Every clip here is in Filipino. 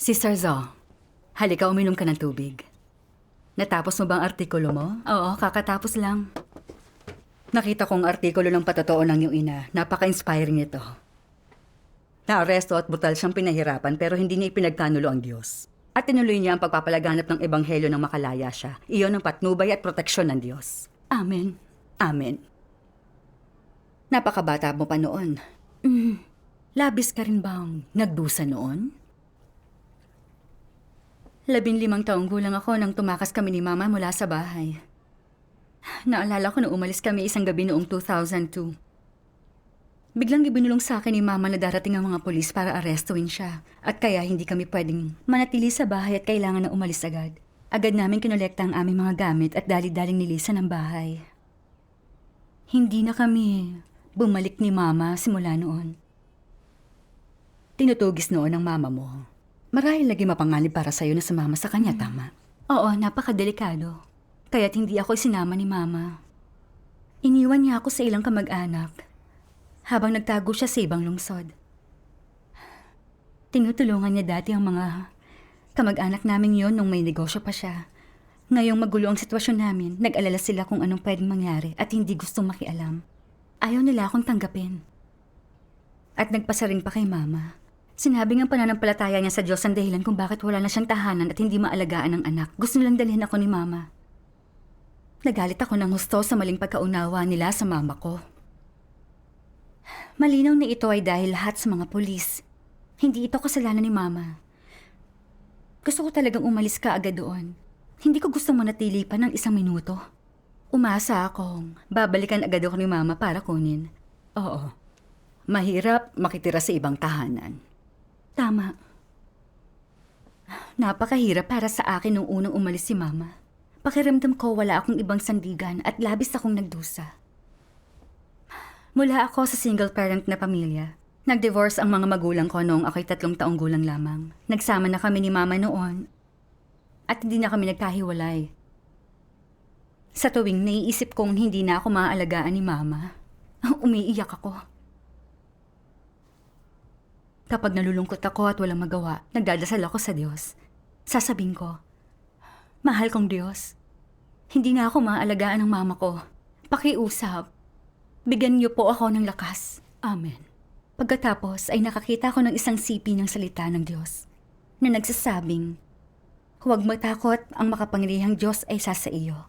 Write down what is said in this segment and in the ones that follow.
Sister Zo, halika uminom ka ng tubig. Natapos mo ba ang artikulo mo? Oo, kakatapos lang. Nakita kong artikulo ng patotoo ng iyong ina. Napaka-inspiring ito. Naaresto at brutal siyang pinahirapan pero hindi niya ipinagkanulo ang Diyos. At tinuloy niya ang pagpapalaganap ng ebanghelyo nang makalaya siya. Iyon ang patnubay at proteksyon ng Diyos. Amen. Amen. Napakabata mo pa noon. Labis ka rin bang nagdusa noon? 15 taong gulang ako nang tumakas kami ni Mama mula sa bahay. Naalala ko na umalis kami isang gabi noong 2002. Biglang ibinulong sa akin ni Mama na darating ang mga pulis para arestuin siya. At kaya hindi kami pwedeng manatili sa bahay at kailangan na umalis agad. Agad namin kinolekta ang aming mga gamit at dali-daling nilisan ang bahay. Hindi na kami bumalik ni Mama simula noon. Tinutugis noon ang mama mo. Marahil naging mapanganib para sa'yo na sumama sa kanya, tama? Oo, napakadelikado. Kaya't hindi ako sinama ni Mama. Iniwan niya ako sa ilang kamag-anak habang nagtago siya sa ibang lungsod. Tinutulungan niya dati ang mga kamag-anak namin yon nung may negosyo pa siya. Ngayong magulo ang sitwasyon namin, nag-alala sila kung anong pwedeng mangyari at hindi gustong makialam. Ayaw nila akong tanggapin. At nagpasaring pa kay Mama. Sinabi ng pananampalataya niya sa Diyos ang dahilan kung bakit wala na siyang tahanan at hindi maalagaan ang anak. Gusto nilang dalhin ako ni Mama. Nagalit ako ng husto sa maling pagkaunawa nila sa mama ko. Malinaw na ito ay dahil lahat sa mga pulis. Hindi ito kasalanan ni Mama. Gusto ko talagang umalis ka agad doon. Hindi ko gustong manatili pa ng 1 minuto. Umasa akong babalikan agad ako ni Mama para kunin. Oo. Mahirap makitira sa ibang tahanan. Tama. Napakahirap para sa akin nung unang umalis si Mama. Pakiramdam ko wala akong ibang sandigan at labis akong nagdusa. Mula ako sa single parent na pamilya. Nag-divorce ang mga magulang ko noong ako'y 3 taong gulang lamang. Nagsama na kami ni Mama noon at hindi na kami nagkahiwalay. Sa tuwing naiisip kong hindi na ako maaalagaan ni Mama, umiiyak ako. Kapag nalulungkot ako at walang magawa, nagdadasal ako sa Diyos. Sasabihin ko, mahal kong Diyos, hindi na ako maaalagaan ng mama ko. Pakiusap, bigyan niyo po ako ng lakas. Amen. Pagkatapos ay nakakita ko ng isang sipi ng salita ng Diyos na nagsasabing, huwag matakot, ang makapangyarihang Diyos ay sa iyo.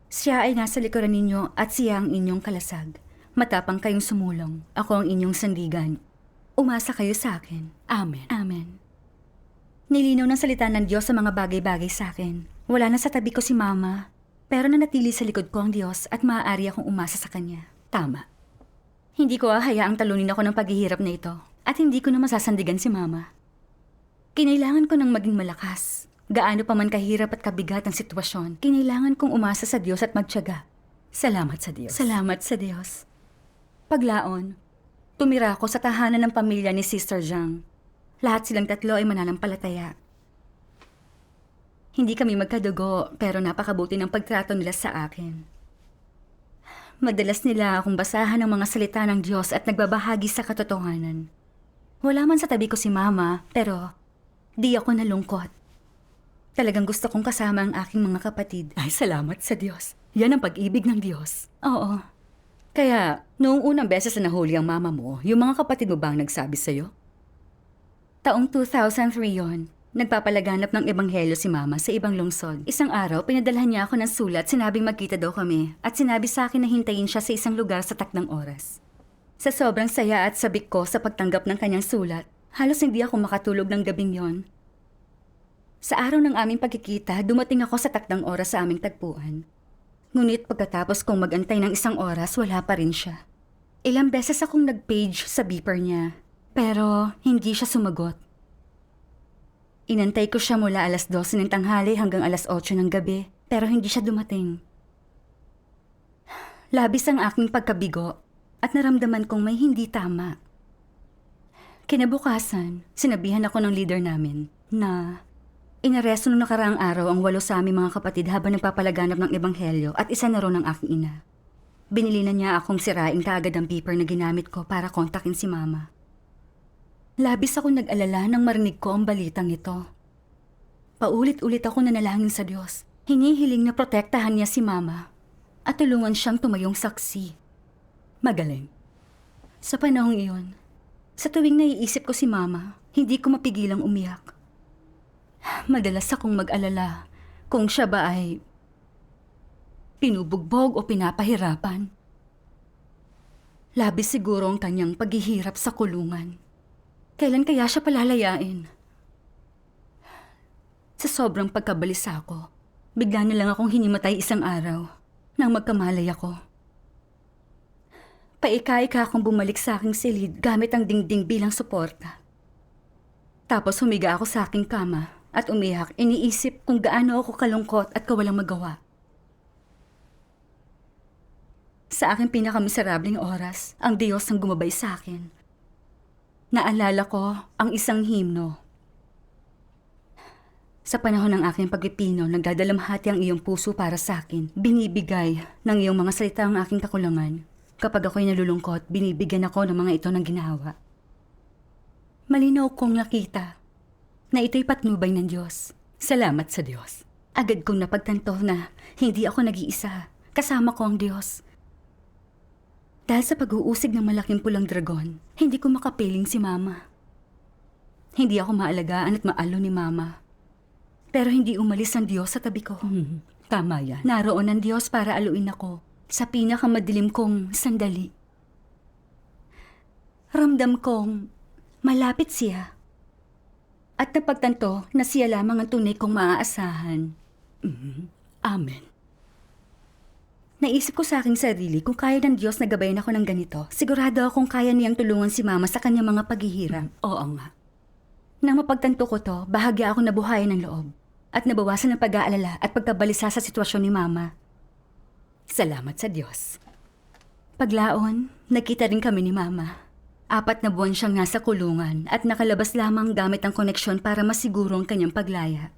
Siya ay nasa likuran ninyo at siya ang inyong kalasag. Matapang kayong sumulong, ako ang inyong sandigan. Umasa kayo sa akin. Amen. Amen. Nilinaw ng salita ng Diyos sa mga bagay-bagay sa akin. Wala na sa tabi ko si Mama, pero nanatili sa likod ko ang Diyos at maaari akong umasa sa Kanya. Tama. Hindi ko hahayaang talunin ako ng paghihirap na ito at hindi ko na masasandigan si Mama. Kinailangan ko ng maging malakas. Gaano pa man kahirap at kabigat ang sitwasyon, kinailangan kong umasa sa Diyos at magtiyaga. Salamat sa Diyos. Salamat sa Diyos. Paglaon, tumira ako sa tahanan ng pamilya ni Sister Zhang. Lahat silang 3 ay mananampalataya. Hindi kami magkadugo pero napakabuti ng pagtrato nila sa akin. Madalas nila akong basahan ng mga salita ng Diyos at nagbabahagi sa katotohanan. Wala man sa tabi ko si Mama pero di ako nalungkot. Talagang gusto kong kasama ang aking mga kapatid. Ay, salamat sa Diyos. Yan ang pag-ibig ng Diyos. Oo. Kaya, noong unang beses na nahuli ang mama mo, yung mga kapatid mo ba ang nagsabi sa'yo? Taong 2003 yon, nagpapalaganap ng ebanghelyo si Mama sa ibang lungsod. Isang araw, pinadalhan niya ako ng sulat, sinabing magkita daw kami, at sinabi sa akin na hintayin siya sa isang lugar sa takdang oras. Sa sobrang saya at sabik ko sa pagtanggap ng kanyang sulat, halos hindi ako makatulog ng gabing yon. Sa araw ng aming pagkikita, dumating ako sa takdang oras sa aming tagpuan. Ngunit pagkatapos kong mag-antay ng 1 oras, wala pa rin siya. Ilang beses akong nag-page sa beeper niya, pero hindi siya sumagot. Inantay ko siya mula alas 12 ng tanghali hanggang alas 8 ng gabi, pero hindi siya dumating. Labis ang aking pagkabigo at naramdaman kong may hindi tama. Kinabukasan, sinabihan ako ng leader namin na inaresto nung nakaraang araw ang 8 sa aming mga kapatid habang nagpapalaganap ng ebanghelyo at isa na ron ang aking ina. Binili na niya akong siraing kaagad ang paper na ginamit ko para kontakin si Mama. Labis ako nag-alala nang marinig ko ang balitang ito. Paulit-ulit ako nanalangin sa Diyos. Hinihiling na protektahan niya si Mama at tulungan siyang tumayong saksi. Magaling. Sa panahong iyon, sa tuwing naiisip ko si Mama, hindi ko mapigilang umiyak. Madalas akong mag-alala kung siya ba ay pinubugbog o pinapahirapan. Labis siguro ang kanyang paghihirap sa kulungan. Kailan kaya siya palalayain? Sa sobrang pagkabalisa ko, bigla na lang akong hinimatay isang araw nang magkamalay ako. Paika-ika akong bumalik sa aking silid gamit ang dingding bilang suporta. Tapos humiga ako sa aking kama at umiyak, iniisip kung gaano ako kalungkot at kawalang magawa. Sa aking pinakamiserableng oras, ang Diyos ang gumabay sa akin. Naalala ko ang isang himno. Sa panahon ng aking pagpipino, nagdadalamhati ang iyong puso para sa akin. Binibigay ng iyong mga salita ang aking kakulangan. Kapag ako'y nalulungkot, binibigyan ako ng mga ito ng ginawa. Malinaw kong nakita na ito'y patnubay ng Diyos. Salamat sa Diyos. Agad kong napagtanto na hindi ako nag-iisa. Kasama ko ang Diyos. Dahil sa pag-uusig ng malaking pulang dragon, hindi ko makapiling si Mama. Hindi ako maalagaan at maalo ni Mama. Pero hindi umalis ang Diyos sa tabi ko. Tama yan. Naroon ang Diyos para aluin ako sa pinakamadilim kong sandali. Ramdam kong malapit siya. At napagtanto na siya lamang ang tunay kong maaasahan. Amen. Naisip ko sa aking sarili kung kaya ng Diyos na gabayan ako ng ganito, sigurado akong kaya niyang tulungan si Mama sa kanyang mga paghihirap. Oo nga. Nang mapagtanto ko to, bahagya ako nabuhayan ng loob at nabawasan ng pag-aalala at pagkabalisa sa sitwasyon ni Mama. Salamat sa Diyos. Paglaon, nakita rin kami ni Mama. 4 na buwan siyang nasa kulungan at nakalabas lamang gamit ang koneksyon para masiguro ang kanyang paglaya.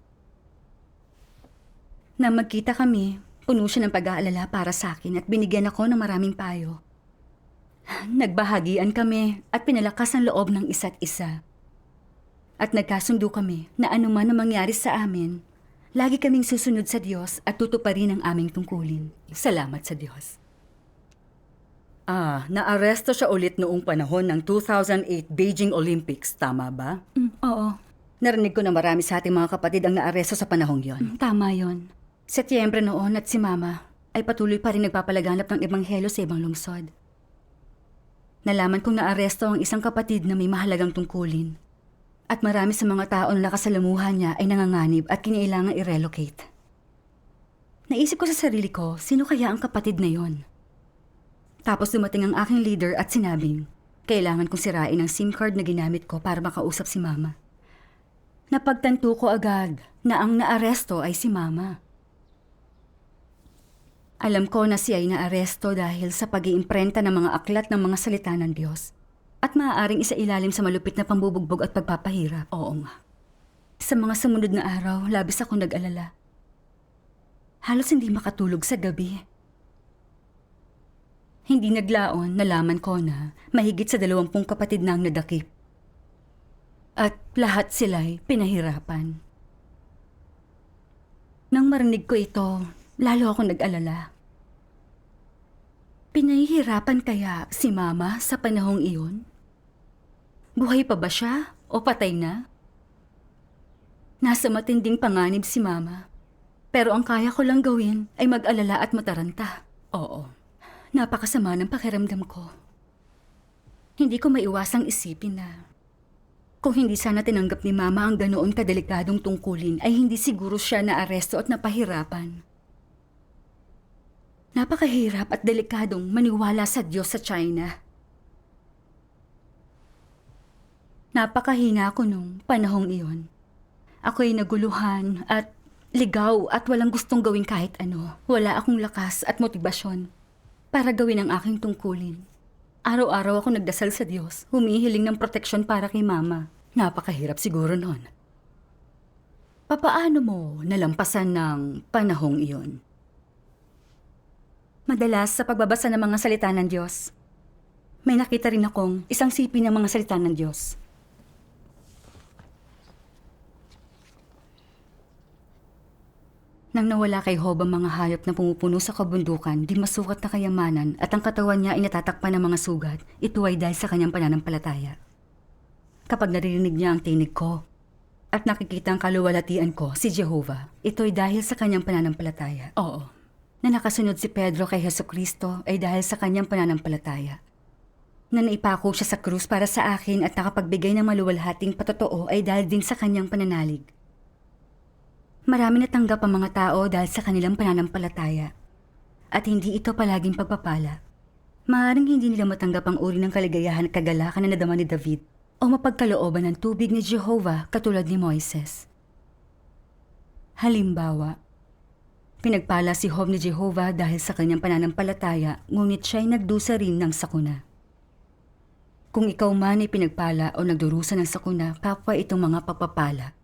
Nang magkita kami, puno siya ng pag-aalala para sa akin at binigyan ako ng maraming payo. Nagbahagian kami at pinalakas ang loob ng isa't isa. At nagkasundo kami na anuman ang mangyari sa amin, lagi kaming susunod sa Diyos at tutuparin ang aming tungkulin. Salamat sa Diyos. Naaresto siya ulit noong panahon ng 2008 Beijing Olympics, tama ba? Oo, Narinig ko na marami sa ating mga kapatid ang naaresto sa panahong yon. tama yon. Setyembre noon at si Mama ay patuloy pa rin nagpapalaganap ng ebanghelyo sa ibang lungsod. Nalaman kong naaresto ang isang kapatid na may mahalagang tungkulin. At marami sa mga tao na nakasalamuhan niya ay nanganganib at kinailangan i-relocate. Naisip ko sa sarili ko, sino kaya ang kapatid na yon? Tapos dumating ang aking leader at sinabing, kailangan kong sirain ang SIM card na ginamit ko para makausap si Mama. Napagtanto ko agad na ang naaresto ay si Mama. Alam ko na siya ay naaresto dahil sa pag-iimprenta ng mga aklat ng mga salita ng Diyos. At maaaring isailalim sa malupit na pambubugbog at pagpapahirap. Oo nga. Sa mga sumunod na araw, labis akong nag-alala. Halos hindi makatulog sa gabi. Hindi naglaon, nalaman ko na mahigit sa 20 kapatid na ang nadakip. At lahat sila'y pinahirapan. Nang marinig ko ito, lalo akong nag-alala. Pinahihirapan kaya si Mama sa panahong iyon? Buhay pa ba siya o patay na? Nasa matinding panganib si Mama. Pero ang kaya ko lang gawin ay mag-alala at mataranta. Oo, napakasama ng pakiramdam ko. Hindi ko maiwasang isipin na kung hindi sana tinanggap ni Mama ang ganoon kadelikadong tungkulin ay hindi siguro siya naaresto at napahirapan. Napakahirap at delikadong maniwala sa Diyos sa China. Napakahina ko nung panahong iyon. Ako'y naguluhan at ligaw at walang gustong gawin kahit ano. Wala akong lakas at motibasyon para gawin ang aking tungkulin. Araw-araw ako nagdasal sa Diyos, humihiling ng proteksyon para kay Mama. Napakahirap siguro nun. Papaano mo nalampasan ng panahong iyon? Madalas sa pagbabasa ng mga salita ng Diyos, may nakita rin akong isang sipi ng mga salita ng Diyos. Nang nawala kay Job ang mga hayop na pumupuno sa kabundukan, di masukat na kayamanan at ang katawan niya ay natatakpan ng mga sugat, ito ay dahil sa kanyang pananampalataya. Kapag naririnig niya ang tinig ko at nakikita ang kaluwalhatian ko, si Jehovah, ito ay dahil sa kanyang pananampalataya. Oo, na nakasunod si Pedro kay Jesucristo ay dahil sa kanyang pananampalataya. Na naipako siya sa krus para sa akin at nakapagbigay ng maluwalhating patotoo ay dahil din sa kanyang pananalig. Marami natanggap ang mga tao dahil sa kanilang pananampalataya. At hindi ito palaging pagpapala. Maaaring hindi nila matanggap ang uri ng kaligayahan at kagalakan na nadama ni David o mapagkalooban ng tubig ni Jehovah katulad ni Moises. Halimbawa, pinagpala si Job ni Jehovah dahil sa kanyang pananampalataya, ngunit siya'y nagdusa rin ng sakuna. Kung ikaw man ay pinagpala o nagdurusa ng sakuna, kapwa itong mga pagpapala.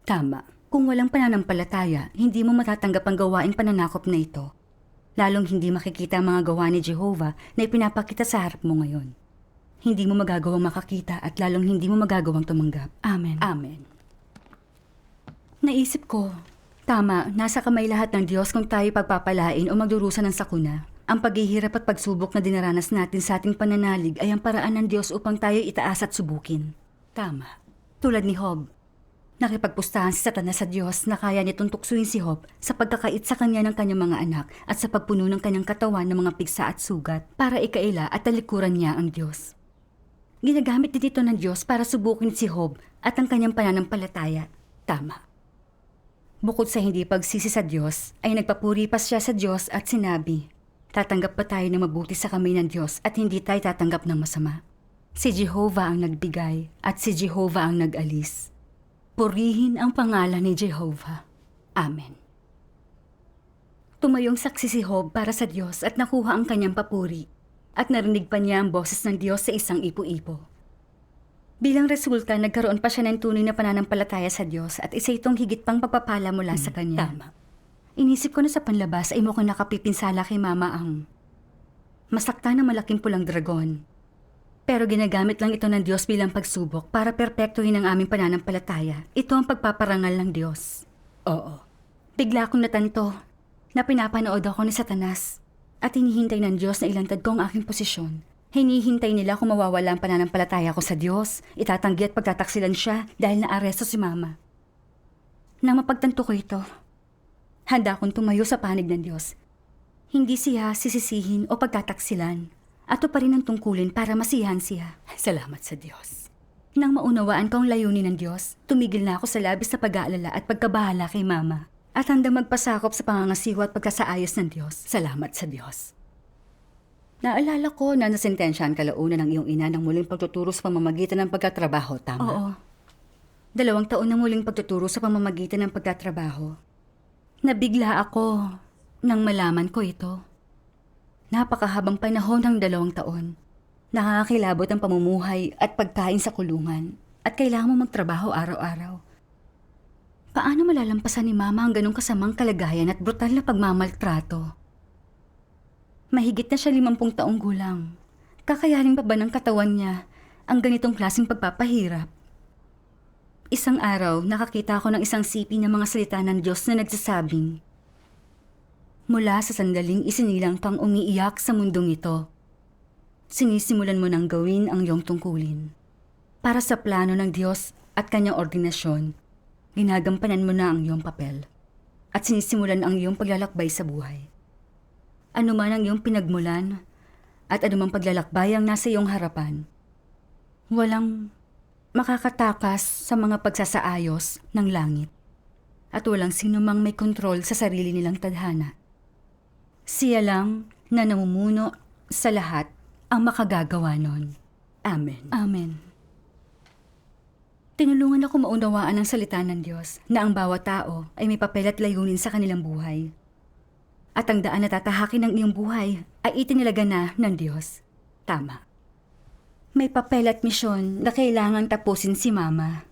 Tama. Kung walang pananampalataya, hindi mo matatanggap ang gawaing pananakop na ito. Lalong hindi makikita ang mga gawa ni Jehovah na ipinapakita sa harap mo ngayon. Hindi mo magagawang makakita at lalong hindi mo magagawang tumanggap. Amen. Amen. Naisip ko, tama, nasa kamay lahat ng Diyos kung tayo pagpapalain o magdurusa ng sakuna. Ang paghihirap at pagsubok na dinaranas natin sa ating pananalig ay ang paraan ng Diyos upang tayo itaas at subukin. Tama. Tulad ni Job. Nakipagpustahan si Satanas sa Diyos na kaya nitong tuksuin si Job sa pagkakait sa kanya ng kanyang mga anak at sa pagpuno ng kanyang katawan ng mga pigsa at sugat para ikaila at talikuran niya ang Diyos. Ginagamit din ito ng Diyos para subukin si Job at ang kanyang pananampalataya. Tama. Bukod sa hindi pagsisi sa Diyos, ay nagpapuri pa siya sa Diyos at sinabi, tatanggap pa tayo ng mabuti sa kamay ng Diyos at hindi tayo tatanggap ng masama. Si Jehovah ang nagbigay at si Jehovah ang nag-alis. Purihin ang pangalan ni Jehovah. Amen. Tumayong saksi si Job para sa Diyos at nakuha ang kanyang papuri at narinig pa niya ang boses ng Diyos sa isang ipo-ipo. Bilang resulta, nagkaroon pa siya ng tunay na pananampalataya sa Diyos at isa itong higit pang pagpapala mula sa kanya. Tama. Inisip ko na sa panlabas ay mukhang nakapipinsala kay Mama ang masakta na malaking pulang dragon. Pero ginagamit lang ito ng Diyos bilang pagsubok para perpektuhin ang aming pananampalataya. Ito ang pagpaparangal ng Diyos. Oo. Bigla akong natanto na pinapanood ako ni Satanas at hinihintay ng Diyos na ilantad ko ang aking posisyon. Hinihintay nila kung mawawala ang pananampalataya ko sa Diyos, itatanggi at pagtataksilan siya dahil naaresto si Mama. Nang mapagtanto ko ito, handa akong tumayo sa panig ng Diyos. Hindi siya sisisihin o pagtataksilan. Ato pa rin ang tungkulin para masiyahan siya. Salamat sa Diyos. Nang maunawaan ko ang layunin ng Diyos, tumigil na ako sa labis na pag-aalala at pagkabahala kay Mama. At handang magpasakop sa pangangasiwa at pagkasaayos ng Diyos. Salamat sa Diyos. Naalala ko na nasentensyahan kalaunan ng iyong ina ng muling pagtuturo sa pamamagitan ng pagtatrabaho, tama? Oo. 2 taon na muling pagtuturo sa pamamagitan ng pagtatrabaho. Nabigla ako nang malaman ko ito. Napakahabang panahon ng 2 taon. Nakakakilabot ang pamumuhay at pagkain sa kulungan at kailangan mo magtrabaho araw-araw. Paano malalampasan ni Mama ang ganong kasamang kalagayan at brutal na pagmamaltrato? Mahigit na siya 50 taong gulang. Kakayanin pa ba ng katawan niya ang ganitong klaseng pagpapahirap? Isang araw, nakakita ako ng isang sipi ng mga salita ng Diyos na nagsasabing, mula sa sandaling isinilang kang umiiyak sa mundong ito, sinisimulan mo nang gawin ang iyong tungkulin. Para sa plano ng Diyos at kanyang ordinasyon, ginagampanan mo na ang iyong papel at sinisimulan ang iyong paglalakbay sa buhay. Ano man ang iyong pinagmulan at anumang paglalakbay ang nasa iyong harapan, walang makakatakas sa mga pagsasaayos ng langit at walang sino mang may kontrol sa sarili nilang tadhana. Siya lang na namumuno sa lahat ang makagagawa nun. Amen. Amen. Tinulungan ako maunawaan ang salita ng Diyos na ang bawat tao ay may papel at layunin sa kanilang buhay. At ang daan na tatahakin ng iyong buhay ay itinilaga na ng Diyos. Tama. May papel at misyon na kailangang tapusin si Mama.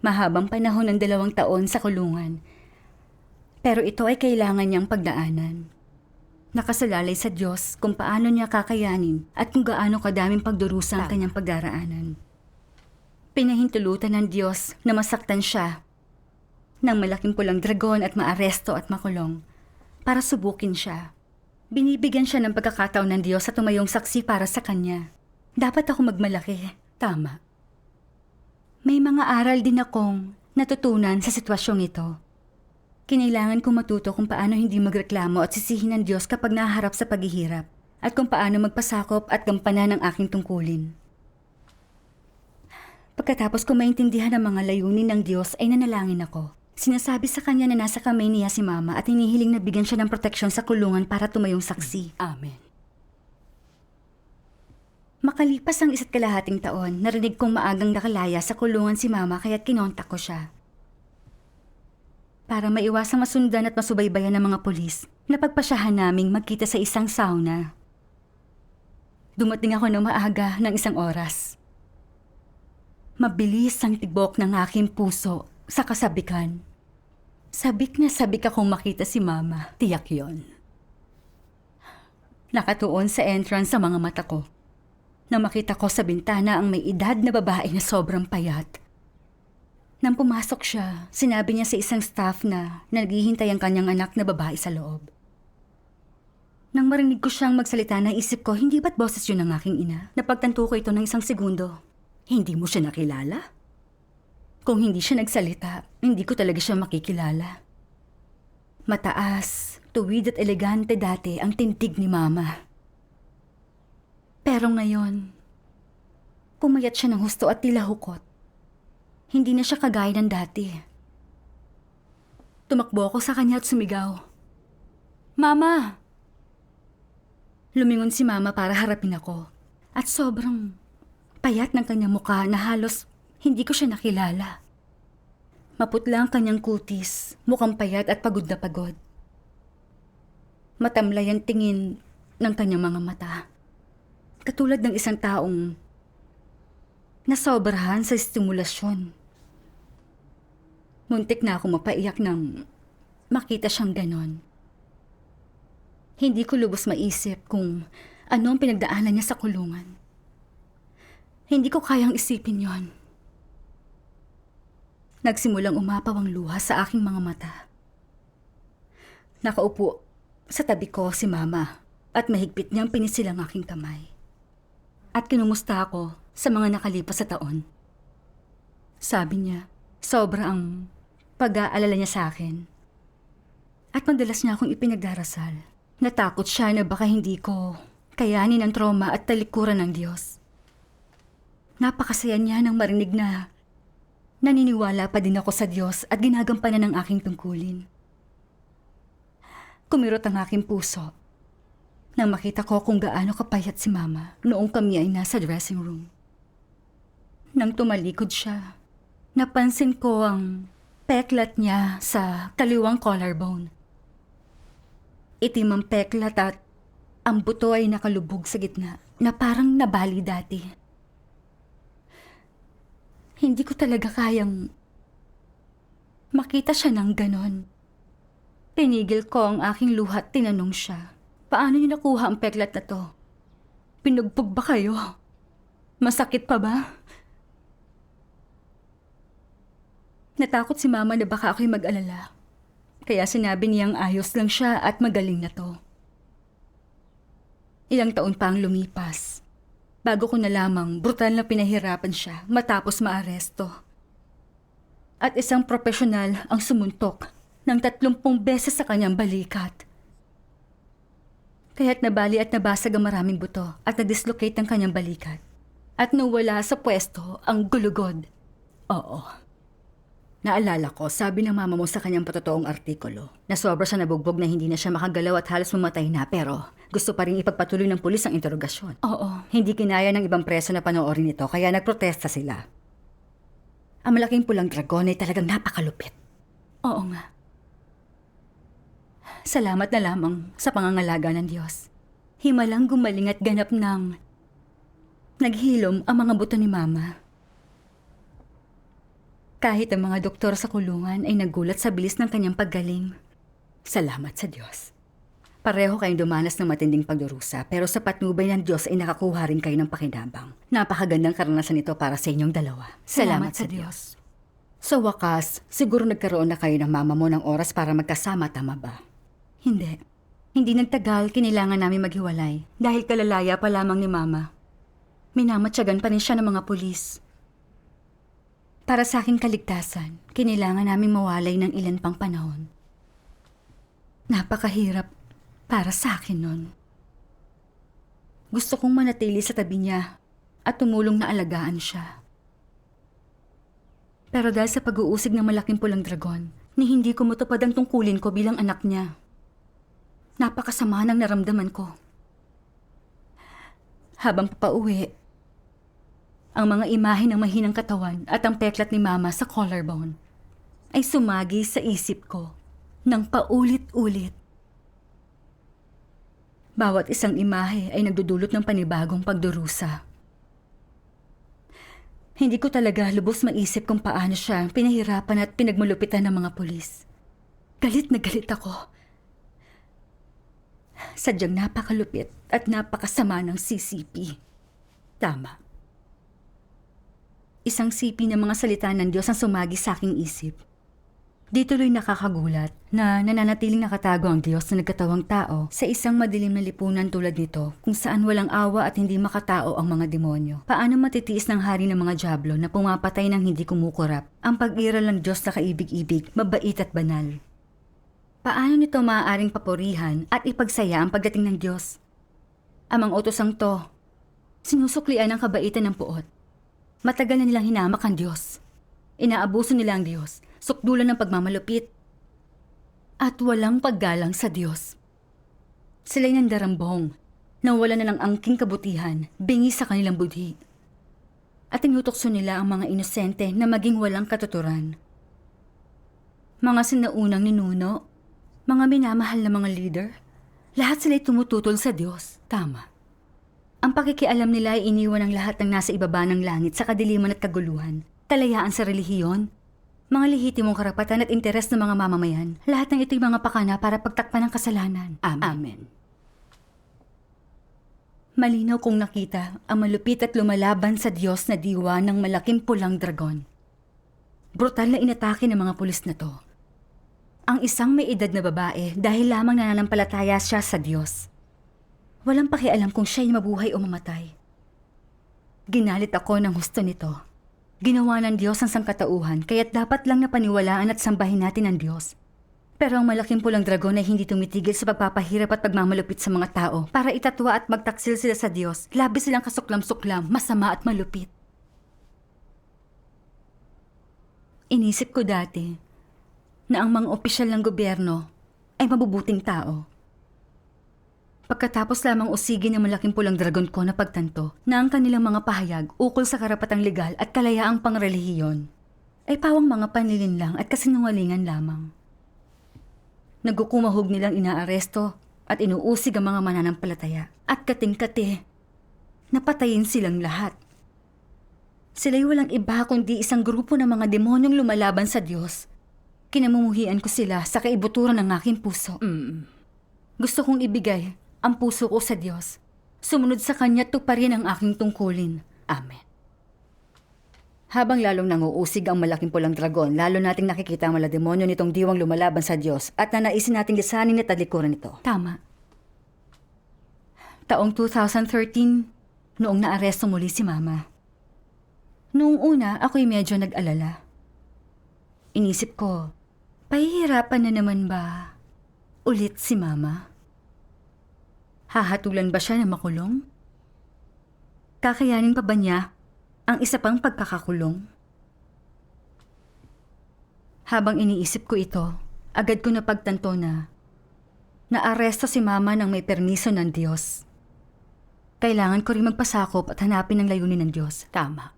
Mahabang panahon ng 2 taon sa kulungan. Pero ito ay kailangan niyang pagdaanan. Nakasalalay sa Diyos kung paano niya kakayanin at kung gaano kadaming pagdurusa ang kanyang pagdaraanan. Pinahintulutan ng Diyos na masaktan siya ng malaking pulang dragon at maaresto at makulong para subukin siya. Binibigyan siya ng pagkakataon ng Diyos sa tumayong saksi para sa kanya. Dapat ako magmalaki. Tama. May mga aral din akong natutunan sa sitwasyong ito. Kinailangan kong matuto kung paano hindi magreklamo at sisihin ng Diyos kapag naharap sa paghihirap at kung paano magpasakop at gampanan ang aking tungkulin. Pagkatapos ko maintindihan ang mga layunin ng Diyos ay nanalangin ako. Sinasabi sa kanya na nasa kamay niya si Mama at hinihiling na bigyan siya ng proteksyon sa kulungan para tumayong saksi. Amen. Makalipas ang 1.5 taon, narinig kong maagang nakalaya sa kulungan si Mama kaya't kinontak ko siya. Para maiwasang masundan at masubaybayan ng mga pulis, napagpasyahan naming magkita sa isang sauna. Dumating ako ng maaga ng 1 oras. Mabilis ang tibok ng aking puso sa kasabikan. Sabik na sabik akong makita si Mama. Tiyak yon. Nakatuon sa entrance sa mga mata ko. Nang makita ko sa bintana ang may edad na babae na sobrang payat. Nang pumasok siya, sinabi niya sa isang staff na naghihintay ang kanyang anak na babae sa loob. Nang marinig ko siyang magsalita, naisip ko, hindi ba't boses yun ng aking ina? Napagtanto ko ito ng 1 segundo. Hindi mo siya nakilala? Kung hindi siya nagsalita, hindi ko talaga siya makikilala. Mataas, tuwid at elegante dati ang tintig ni Mama. Pero ngayon, pumayat siya ng husto at tila hukot. Hindi na siya kagaya ng dati. Tumakbo ako sa kanya at sumigaw. Mama! Lumingon si Mama para harapin ako. At sobrang payat ng kanyang mukha na halos hindi ko siya nakilala. Maputla ang kanyang kutis, mukhang payat at pagod na pagod. Matamlay ang tingin ng kanyang mga mata. Katulad ng isang taong nasobrahan sa stimulasyon. Muntik na ako mapaiyak nang makita siyang ganon. Hindi ko lubos maisip kung ano ang pinagdaanan niya sa kulungan. Hindi ko kayang isipin yon. Nagsimulang umapaw ang luha sa aking mga mata. Nakaupo sa tabi ko si Mama at mahigpit niyang pinisil ang aking kamay. At kinumusta ako sa mga nakalipas sa taon. Sabi niya, sobra ang pag-aalala niya sa akin. At madalas niya akong ipinagdarasal. Natakot siya na baka hindi ko kayanin ang trauma at talikuran ng Diyos. Napakasaya niya nang marinig na naniniwala pa din ako sa Diyos at ginagampanan ng aking tungkulin. Kumirot ang aking puso nang makita ko kung gaano kapayat si Mama noong kami ay nasa dressing room. Nang tumalikod siya, napansin ko ang peklat niya sa kaliwang collarbone. Itim ang peklat at ang buto ay nakalubog sa gitna na parang nabali dati. Hindi ko talaga kayang makita siya ng ganon. Tinigil ko ang aking luha at tinanong siya, paano niyo nakuha ang peklat na to? Pinugbog ba kayo? Masakit pa ba? Natakot si Mama na baka ako'y mag-alala. Kaya sinabi niyang ayos lang siya at magaling na to. Ilang taon pa ang lumipas. Bago ko nalamang brutal na pinahirapan siya matapos maaresto. At isang profesional ang sumuntok ng 30 beses sa kanyang balikat. Kaya't nabali at nabasag ang maraming buto at na-dislocate ang kanyang balikat. At nawala sa pwesto ang gulugod. Oo. Naalala ko, sabi ng mama mo sa kanyang patotoong artikulo na sobra siya nabugbog na hindi na siya makagalaw at halos mamatay na pero gusto pa rin ipagpatuloy ng pulis ang interogasyon. Oo. Hindi kinaya ng ibang preso na panoorin ito kaya nagprotesta sila. Ang malaking pulang dragon ay talagang napakalupit. Oo nga. Salamat na lamang sa pangangalaga ng Diyos. Himalang gumaling at ganap ng naghilom ang mga buto ni Mama. Kahit ang mga doktor sa kulungan ay nagulat sa bilis ng kanyang paggaling. Salamat sa Diyos. Pareho kayong dumanas ng matinding pagdurusa pero sa patnubay ng Diyos ay nakakuha rin kayo ng pakinabang. Napakagandang karanasan ito para sa inyong dalawa. Salamat sa Diyos. Sa wakas, siguro nagkaroon na kayo ng mama mo ng oras para magkasama, tama ba? Hindi. Hindi nagtagal, kinilangan namin maghiwalay. Dahil kalalaya pa lamang ni Mama. Minamatyagan pa rin siya ng mga pulis. Para sa aking kaligtasan, kinilangan namin mawalay ng ilan pang panahon. Napakahirap para sa akin nun. Gusto kong manatili sa tabi niya at tumulong na alagaan siya. Pero dahil sa pag-uusig ng malaking pulang dragon, ni hindi ko matupad ang tungkulin ko bilang anak niya. Napakasama ng naramdaman ko. Habang papauwi, ang mga imahe ng mahinang katawan at ang peklat ni Mama sa collarbone ay sumagi sa isip ko ng paulit-ulit. Bawat isang imahe ay nagdudulot ng panibagong pagdurusa. Hindi ko talaga lubos maisip kung paano siya pinahirapan at pinagmalupitan ng mga pulis. Galit na galit ako. Sadyang napakalupit at napakasama ng CCP. Tama. Isang sipi ng mga salita ng Diyos ang sumagi sa aking isip. Di tuloy nakakagulat na nananatiling nakatago ang Diyos na nagkatawang tao sa isang madilim na lipunan tulad nito kung saan walang awa at hindi makatao ang mga demonyo. Paano matitiis ng hari ng mga dyablo na pumapatay ng hindi kumukurap ang pag-iral ng Diyos na kaibig-ibig, mabait at banal? Paano nito maaaring papurihan at ipagsaya ang pagdating ng Diyos? Amang utosang to, sinusuklian ang kabaitan ng puot. Matagal na nilang hinamak ang Diyos. Inaabuso nila ang Diyos, sukdulan ng pagmamalupit, at walang paggalang sa Diyos. Sila'y nandarambong, nawala na ng angking kabutihan, bingi sa kanilang budhi. At tinutokso nila ang mga inosente na maging walang katuturan. Mga sinaunang ninuno, mga minamahal na mga leader, lahat sila'y tumututol sa Diyos. Tama. Ang pakikialam nila ay iniwan ang lahat ng nasa ibaba ng langit sa kadiliman at kaguluhan. Kalayaan sa relihiyon, mga lehitimong karapatan at interes ng mga mamamayan. Lahat ng ito'y mga pakana para pagtakpan ng kasalanan. Amen. Malinaw kong nakita ang malupit at lumalaban sa Diyos na diwa ng malaking pulang dragon. Brutal na inatake ng mga pulis na to. Ang isang may edad na babae dahil lamang nananampalataya siya sa Diyos. Walang pakialam kung siya'y mabuhay o mamatay. Ginalit ako ng husto nito. Ginawa ng Diyos ang sangkatauhan, kaya't dapat lang na paniwalaan at sambahin natin ang Diyos. Pero ang malaking pulang dragon ay hindi tumitigil sa pagpapahirap at pagmamalupit sa mga tao para itatwa at magtaksil sila sa Diyos. Labis silang kasuklam-suklam, masama at malupit. Inisip ko dati na ang mga opisyal ng gobyerno ay mabubuting tao. Pagkatapos lamang usigin ng malaking pulang dragon ko na pagtanto na ang kanilang mga pahayag ukol sa karapatang legal at kalayaang pangrelihiyon ay pawang mga panlilinlang at kasinungalingan lamang. Nagkukumahog nilang inaaresto at inuusig ang mga mananampalataya at kating-kati, napatayin silang lahat. Sila'y walang iba kundi isang grupo ng mga demonyong lumalaban sa Diyos. Kinamumuhian ko sila sa kaibuturan ng aking puso. Gusto kong ibigay ang puso ko sa Diyos. Sumunod sa Kanya at tuparin ang aking tungkulin. Amen. Habang lalong nanguusig ang malaking pulang dragon, lalo nating nakikita ang malademonyo nitong diwang lumalaban sa Diyos at nanaisin nating lisanin at talikuran ito. Tama. Taong 2013, noong naaresto muli si Mama. Noong una, ako'y medyo nag-alala. Inisip ko, pahihirapan na naman ba ulit si Mama? Hahatulan ba siya na makulong? Kakayanin pa ba niya ang isa pang pagkakakulong? Habang iniisip ko ito, agad ko napagtanto na naaresto si Mama nang may permiso ng Diyos. Kailangan ko rin magpasakop at hanapin ang layunin ng Diyos. Tama.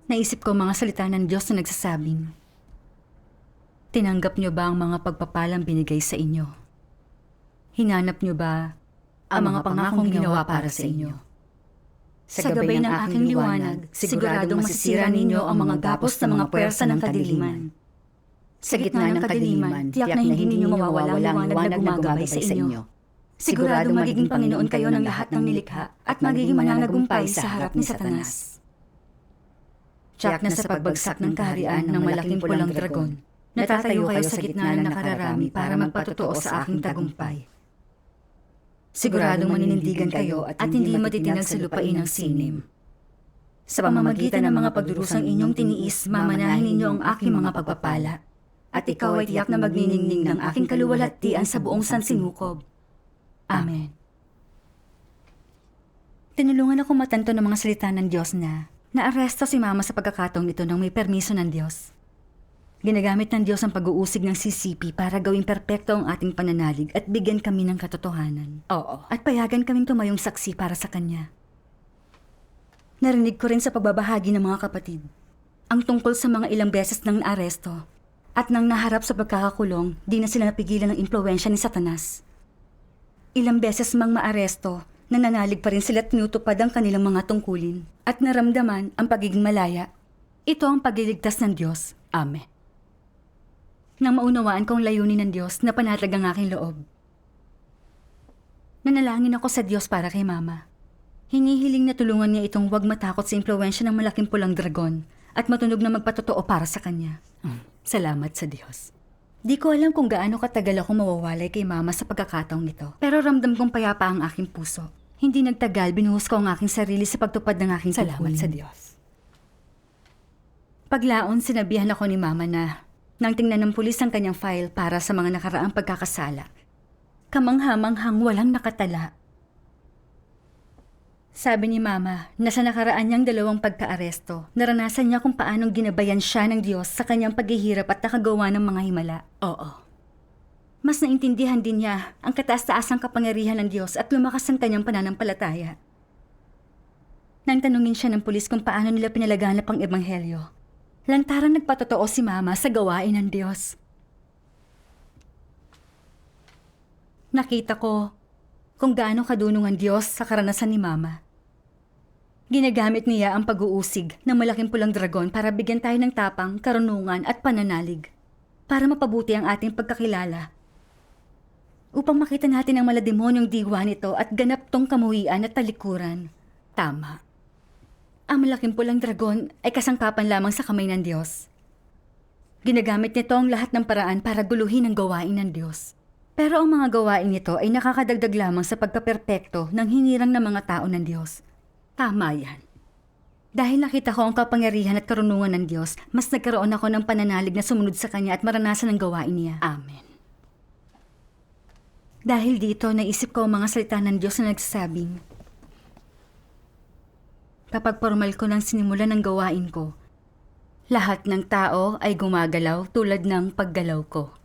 Naisip ko mga salita ng Diyos na nagsasabing, tinanggap niyo ba ang mga pagpapalang binigay sa inyo? Hinanap niyo ba ang mga pangakong ginawa para sa inyo? Sa gabay ng aking liwanag, siguradong masisira ninyo ang mga gapos ng mga pwersa ng kadiliman. Sa gitna ng kadiliman, tiyak na hindi ninyo mawawala ang liwanag na gumagabay sa inyo. Siguradong magiging Panginoon kayo ng lahat ng nilikha at magiging mananagumpay sa harap ni Satanas. Tiyak na sa pagbagsak ng kaharian ng malaking pulang dragon, natatayo kayo sa gitna ng nakararami para magpatotoo sa aking tagumpay. Siguradong maninindigan kayo at hindi matitinag sa lupain ng sinim. Sa pamamagitan ng mga pagdurusang inyong tiniis, mamanahin ninyo ang aking mga pagpapala. At ikaw ay tiyak na magniningning ng aking kaluwalhatian sa buong sansinukob. Amen. Tinulungan ako matanto ng mga salita ng Diyos na naaresto si Mama sa pagkakataong ito nang may permiso ng Diyos. Ginagamit ng Diyos ang pag-uusig ng CCP para gawing perpekto ang ating pananalig at bigyan kami ng katotohanan. Oo. At payagan kaming tumayong saksi para sa Kanya. Narinig ko rin sa pagbabahagi ng mga kapatid ang tungkol sa mga ilang beses nang naaresto at nang naharap sa pagkakakulong, di na sila napigilan ng impluwensya ni Satanas. Ilang beses mang maaresto, nananalig pa rin sila at tinutupad ang kanilang mga tungkulin at naramdaman ang pagiging malaya. Ito ang pagliligtas ng Diyos. Amen. Nang maunawaan ko ang layunin ng Diyos na panatag ang aking loob, nanalangin ako sa Diyos para kay Mama. Hinihiling na tulungan niya itong huwag matakot sa impluwensya ng malaking pulang dragon at matunog na magpatotoo para sa kanya. Salamat sa Diyos. Di ko alam kung gaano katagal ako mawawalay kay Mama sa pagkakataong ito. Pero ramdam kong payapa ang aking puso. Hindi nagtagal, binuhos ko ang aking sarili sa pagtupad ng aking tungkulin. Salamat sa Diyos. Paglaon, sinabihan ako ni Mama na nang tingnan ng pulis ang kanyang file para sa mga nakaraang pagkakasala, kamangha-manghang walang nakatala. Sabi ni Mama na sa nakaraan niyang 2 pagka-aresto, naranasan niya kung paanong ginabayan siya ng Diyos sa kanyang paghihirap at nakagawa ng mga himala. Oo. Mas naintindihan din niya ang kataas-taasang kapangyarihan ng Diyos at lumakas ang kanyang pananampalataya. Nang tanungin siya ng pulis kung paano nila pinalaganap ang ebanghelyo, lantaran nagpatotoo si Mama sa gawain ng Diyos. Nakita ko kung gaano kadunong ang Diyos sa karanasan ni Mama. Ginagamit niya ang pag-uusig ng malaking pulang dragon para bigyan tayo ng tapang, karunungan at pananalig para mapabuti ang ating pagkakilala. Upang makita natin ang malademonyong diwa nito at ganap tong kamuhian at talikuran. Tama. Ang malaking pulang dragon ay kasangkapan lamang sa kamay ng Diyos. Ginagamit nito ang lahat ng paraan para guluhin ang gawain ng Diyos. Pero ang mga gawain nito ay nakakadagdag lamang sa pagkaperpekto ng hinirang ng mga tao ng Diyos. Tama yan. Dahil nakita ko ang kapangyarihan at karunungan ng Diyos, mas nagkaroon ako ng pananalig na sumunod sa Kanya at maranasan ang gawain niya. Amen. Dahil dito, naisip ko ang mga salita ng Diyos na nagsasabing, kapag formal ko nang sinimulan ng gawain ko, lahat ng tao ay gumagalaw tulad ng paggalaw ko.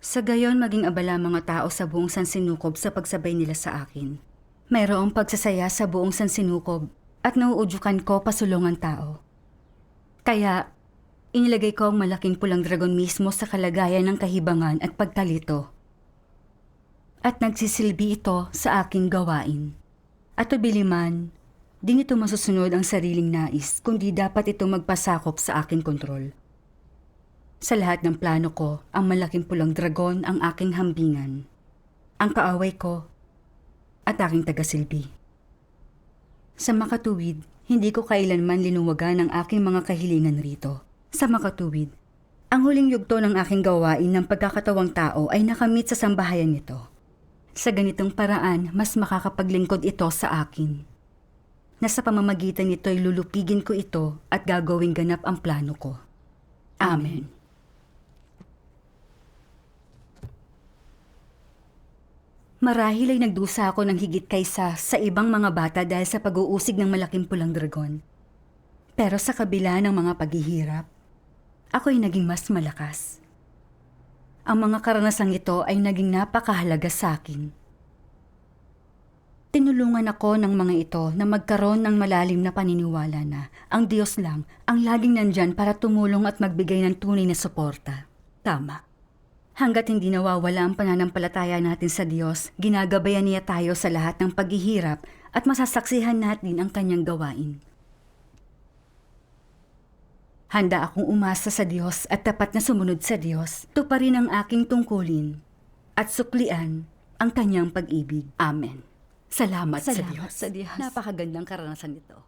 Sa gayon maging abala mga tao sa buong sansinukob sa pagsabay nila sa akin. Mayroong pagsasaya sa buong sansinukob at nauudyukan ko pasulungan tao. Kaya, inilagay ko ang malaking pulang dragon mismo sa kalagayan ng kahibangan at pagkalito. At nagsisilbi ito sa aking gawain. At tubiliman, di nito masusunod ang sariling nais, kundi dapat ito magpasakop sa aking kontrol. Sa lahat ng plano ko, ang malaking pulang dragon ang aking hambingan, ang kaaway ko, at aking tagasilbi. Sa makatuwid, hindi ko kailanman linuwagan ang aking mga kahilingan rito. Sa makatuwid, ang huling yugto ng aking gawain ng pagkakatawang tao ay nakamit sa sambahayan nito. Sa ganitong paraan, mas makakapaglingkod ito sa akin. Na sa pamamagitan nito ay lulupigin ko ito at gagawing ganap ang plano ko. Amen. Marahil ay nagdusa ako ng higit kaysa sa ibang mga bata dahil sa pag-uusig ng malaking pulang dragon. Pero sa kabila ng mga paghihirap, ako'y naging mas malakas. Ang mga karanasang ito ay naging napakahalaga sa akin. Tinulungan ako ng mga ito na magkaroon ng malalim na paniniwala na ang Diyos lang ang laging nandyan para tumulong at magbigay ng tunay na suporta. Tama. Hanggat hindi nawawala ang pananampalataya natin sa Diyos, ginagabayan niya tayo sa lahat ng paghihirap at masasaksihan natin ang kanyang gawain. Handa akong umasa sa Diyos at tapat na sumunod sa Diyos, tuparin ang aking tungkulin at suklian ang kanyang pag-ibig. Amen. Salamat sa Diyos. Sa Diyos. Napakagandang karanasan ito.